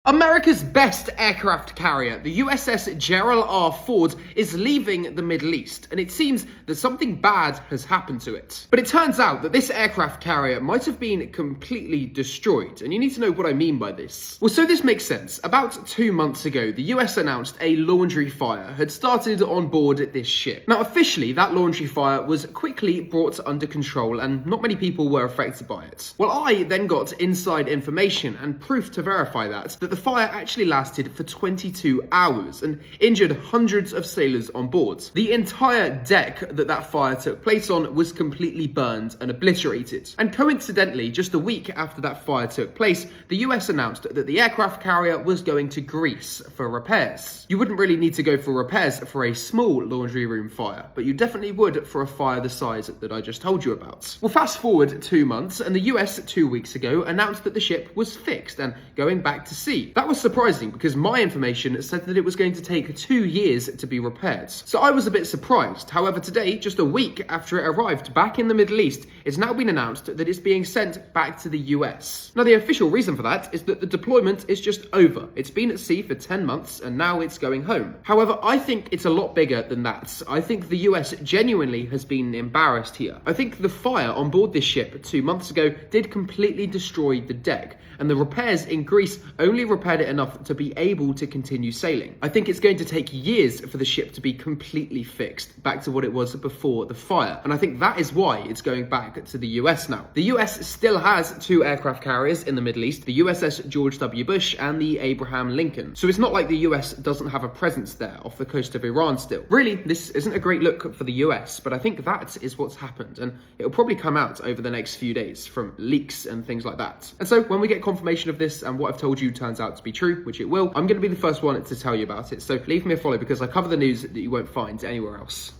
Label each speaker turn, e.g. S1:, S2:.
S1: America's best aircraft carrier, the USS Gerald Ford, is leaving the Middle East, and it seems that something bad has happened to it. But it turns out that this aircraft carrier might have been completely destroyed, and you need to know what I mean by this. Well, so this makes sense. About 2 months ago, the US announced a laundry fire had started on board this ship. Now, officially, that laundry fire was quickly brought under control, and not many people were affected by it. Well, I then got inside information and proof to verify that the fire actually lasted for 22 hours and injured hundreds of sailors on board. The entire deck that fire took place on was completely burned and obliterated. And coincidentally, just a week after that fire took place, the US announced that the aircraft carrier was going to Greece for repairs. You wouldn't really need to go for repairs for a small laundry room fire, but you definitely would for a fire the size that I just told you about. Well, fast forward 2 months, and the US 2 weeks ago announced that the ship was fixed and going back to sea. That was surprising because my information said that it was going to take 2 years to be repaired. So I was a bit surprised. However, today, just a week after it arrived back in the Middle East, it's now been announced that it's being sent back to the US. Now, the official reason for that is that the deployment is just over. It's been at sea for 10 months and now it's going home. However, I think it's a lot bigger than that. I think the US genuinely has been embarrassed here. I think the fire on board this ship 2 months ago did completely destroy the deck, and the repairs in Greece only repaired it enough to be able to continue sailing. I think it's going to take years for the ship to be completely fixed back to what it was before the fire, and I think that is why it's going back to the US now. The US still has 2 aircraft carriers in the Middle East, the USS George W. Bush and the Abraham Lincoln. So it's not like the US doesn't have a presence there off the coast of Iran still. Really, this isn't a great look for the US, but I think that is what's happened, and it'll probably come out over the next few days from leaks and things like that. And so when we get confirmation of this and what I've told you turns out to be true, which it will, I'm going to be the first one to tell you about it. So leave me a follow because I cover the news that you won't find anywhere else.